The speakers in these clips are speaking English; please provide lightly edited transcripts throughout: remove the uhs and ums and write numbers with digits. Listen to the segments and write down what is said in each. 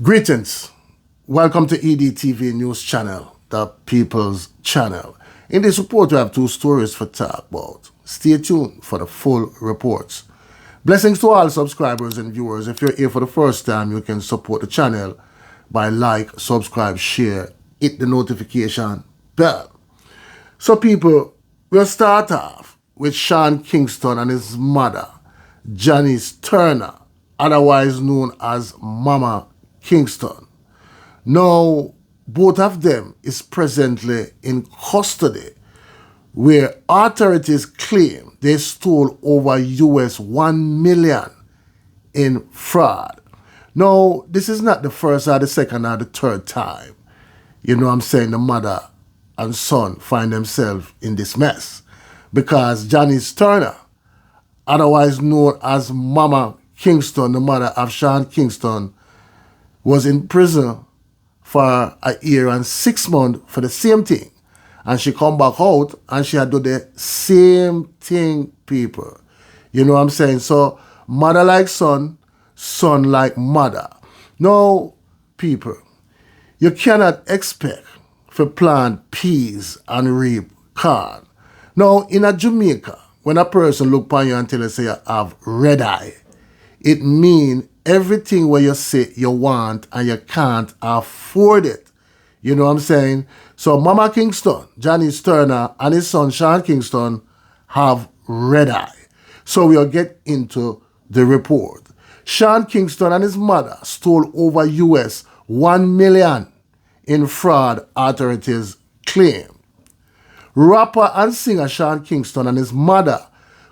Greetings. Welcome to EDTV News Channel, the People's Channel. In this report, we have two stories for talk about. Stay tuned for the full reports. Blessings to all subscribers and viewers. If you're here for the first time, you can support the channel by like, subscribe, share, hit the notification bell. So people, we'll start off with Sean Kingston and his mother, JANICE Turner, otherwise known as Mama Kingston. Now, both of them is presently in custody, where authorities claim they stole over US $1 million in fraud. Now, this is not the first or the second or the third time, you know what I'm saying, the mother and son find themselves in this mess. Because JANICE Turner, otherwise known as Mama Kingston, the mother of Sean Kingston, was in prison for a year and 6 months for the same thing. And she come back out and she had done the same thing, people. You know what I'm saying? So, mother like son, son like mother. Now, people, you cannot expect to plant peas and reap corn. Now, in a Jamaica, when a person look upon you and tell you say you have red eye, it means everything where you say you want and you can't afford it. You know what I'm saying? So Mama Kingston, JANICE Turner, and his son Sean Kingston have red eye. So we'll get into the report. Sean Kingston and his mother stole over US $1 million in fraud, authorities claim. Rapper and singer Sean Kingston and his mother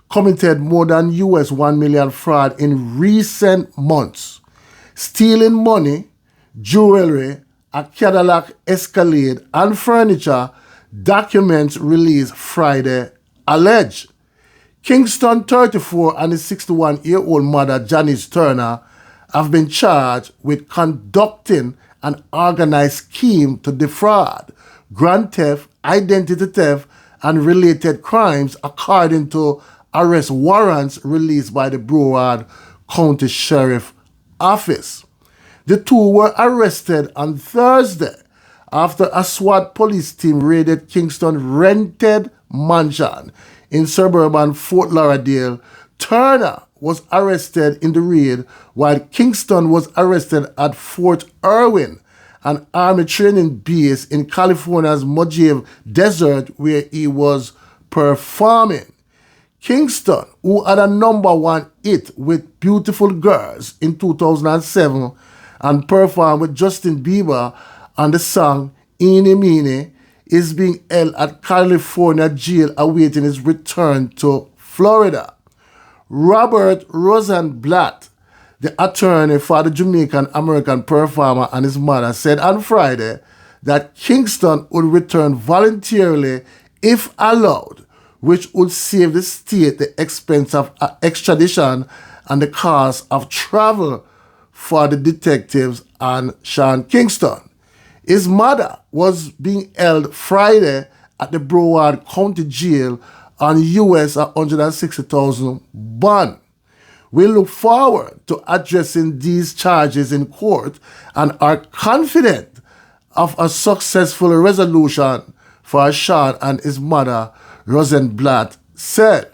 committed more than US $1 million fraud in recent months, stealing money, jewelry, a Cadillac Escalade, and furniture, documents released Friday allege. Kingston, 34, and his 61-year-old mother, JANICE Turner, have been charged with conducting an organized scheme to defraud, grand theft, identity theft, and related crimes, according to arrest warrants released by the Broward County Sheriff Office. The two were arrested on Thursday after a SWAT police team raided Kingston rented mansion in suburban Fort Lauderdale. Turner was arrested in the raid, while Kingston was arrested at Fort Irwin, an army training base in California's Mojave Desert, where he was performing. Kingston, who had a #1 hit with Beautiful Girls in 2007 and performed with Justin Bieber on the song Eeny Meeny, is being held at California jail awaiting his return to Florida. Robert Rosenblatt, the attorney for the Jamaican-American performer and his mother, said on Friday that Kingston would return voluntarily if allowed, which would save the state the expense of extradition and the cost of travel for the detectives and Sean Kingston. His mother was being held Friday at the Broward County Jail on US $160,000 bond. We look forward to addressing these charges in court and are confident of a successful resolution for Sean and his mother, Rosenblatt said.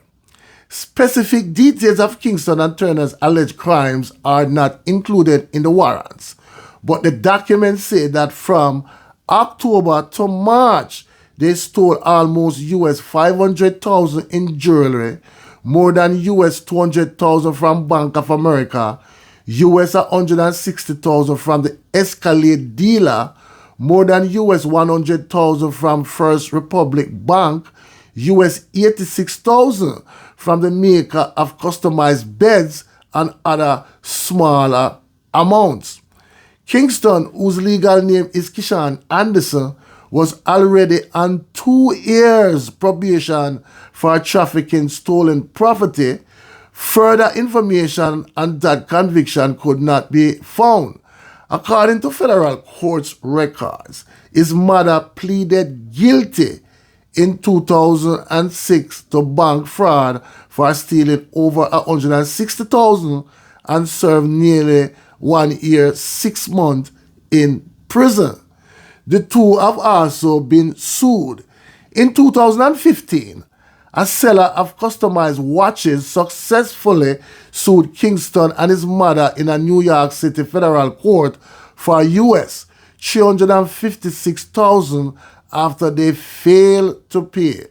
Specific details of Kingston and Turner's alleged crimes are not included in the warrants, but the documents say that from October to March, they stole almost US $500,000 in jewelry, more than US $200,000 from Bank of America, US $160,000 from the Escalade dealer, more than US $100,000 from First Republic Bank, US $86,000 from the maker of customized beds, and other smaller amounts. Kingston, whose legal name is Kishan Anderson, was already on 2 years probation for trafficking stolen property. Further information on that conviction could not be found. According to federal court's records, his mother pleaded guilty in 2006 to bank fraud for stealing over $160,000 and served nearly 1 year, 6 months in prison. The two have also been sued. In 2015, a seller of customized watches successfully sued Kingston and his mother in a New York City federal court for US $356,000 after they failed to pay.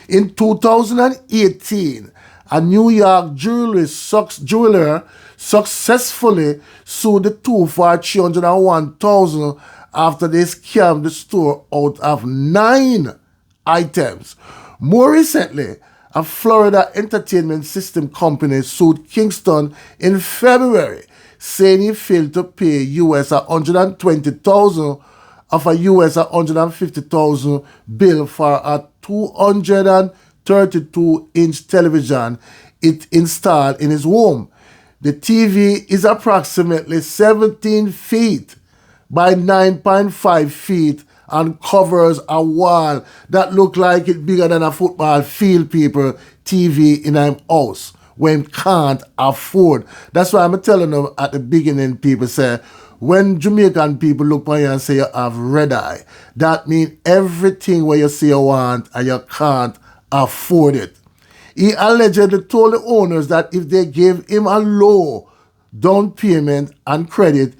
In 2018, a New York jeweler successfully sued the two for $301,000 after they scammed the store out of 9 items. More recently, a Florida entertainment system company sued Kingston in February, saying he failed to pay US $120,000 of a US $150,000 bill for a 232-inch television it installed in his home. The TV is approximately 17 feet by 9.5 feet and covers a wall that look like it's bigger than a football field, people, TV in a house when can't afford. That's why I'm telling them at the beginning, people say, when Jamaican people look at you and say you have red eye, that means everything where you say you want and you can't afford it. He allegedly told the owners that if they gave him a low down payment and credit,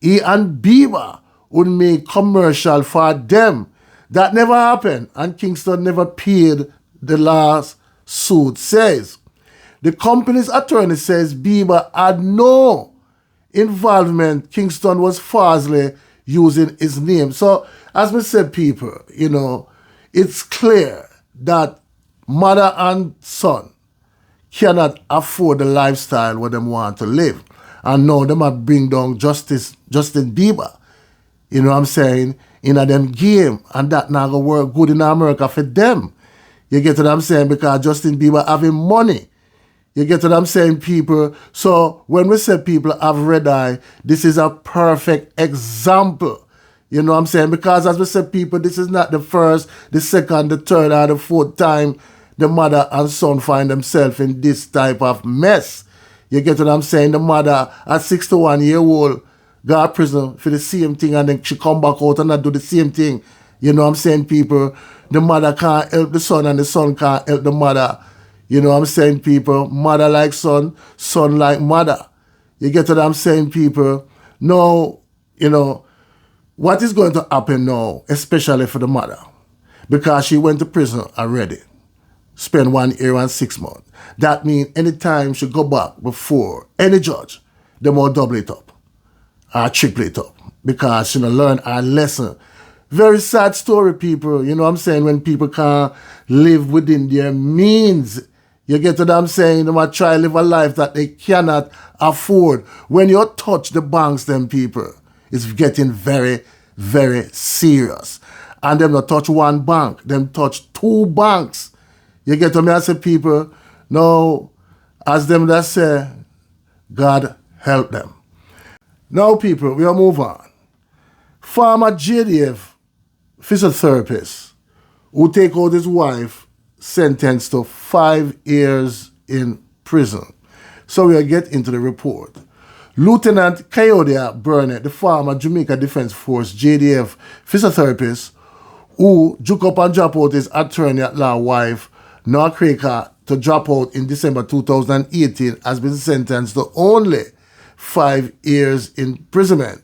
he and Bieber would make commercial for them. That never happened, and Kingston never paid, the last suit says. The company's attorney says Bieber had no involvement. Kingston was falsely using his name. So, as we said, people, it's clear that mother and son cannot afford the lifestyle where they want to live. And now they might bring down Justin Bieber, you know what I'm saying, in a them game. And that not going to work good in America for them. You get what I'm saying? Because Justin Bieber having money. You get what I'm saying, people? So when we say people have red eye, this is a perfect example. You know what I'm saying? Because as we said, people, this is not the first, the second, the third, or the fourth time the mother and son find themselves in this type of mess. You get what I'm saying? The mother at 61-year-old got prison for the same thing, and then she come back out and not do the same thing. You know what I'm saying, people? The mother can't help the son and the son can't help the mother. You know what I'm saying, people? Mother like son, son like mother. You get what I'm saying, people? No, what is going to happen now, especially for the mother? Because she went to prison already. Spend 1 year and 6 months. That means anytime she go back before any judge, they will double it up or triple it up because she learn a lesson. Very sad story, people. You know what I'm saying? When people can't live within their means. You get what I'm saying? They might try to live a life that they cannot afford. When you touch the banks, them people, it's getting very, very serious. And them not touch one bank. Them touch 2 banks. You get what I say, people? No, as them that say, God help them. Now, people, we'll move on. Former JDF physiotherapist who take out his wife sentenced to 5 years in prison. So we'll get into the report. Lieutenant Kayode Burnett, the former Jamaica Defense Force JDF physiotherapist who took up and dropped out his attorney-at-law wife, Noah Craker, to drop out in December 2018, has been sentenced to only 5 years imprisonment.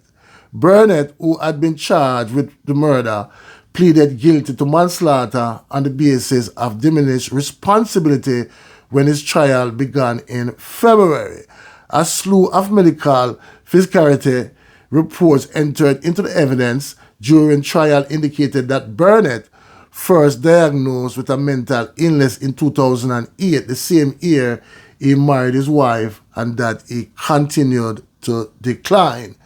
Burnett, who had been charged with the murder, pleaded guilty to manslaughter on the basis of diminished responsibility when his trial began in February. A slew of medical physicality reports entered into the evidence during trial indicated that Burnett first diagnosed with a mental illness in 2008, the same year he married his wife, and that he continued to decline.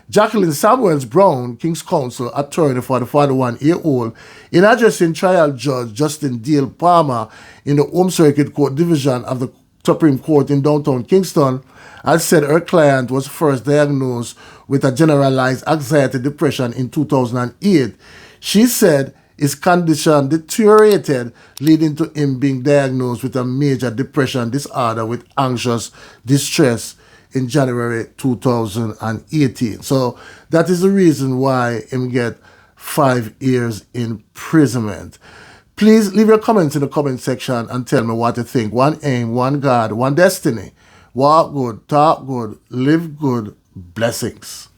Jacqueline Samuels Brown, King's Counsel attorney for the 41-year-old, in addressing trial judge Justin Dale Palmer in the Home Circuit Court Division of the Supreme Court in downtown Kingston, had said her client was first diagnosed with a generalized anxiety depression in 2008. She said his condition deteriorated, leading to him being diagnosed with a major depression disorder with anxious distress in January 2018. So that is the reason why him get 5 years imprisonment. Please leave your comments in the comment section and tell me what you think. One aim, one God, one destiny. Walk good, talk good, live good. Blessings.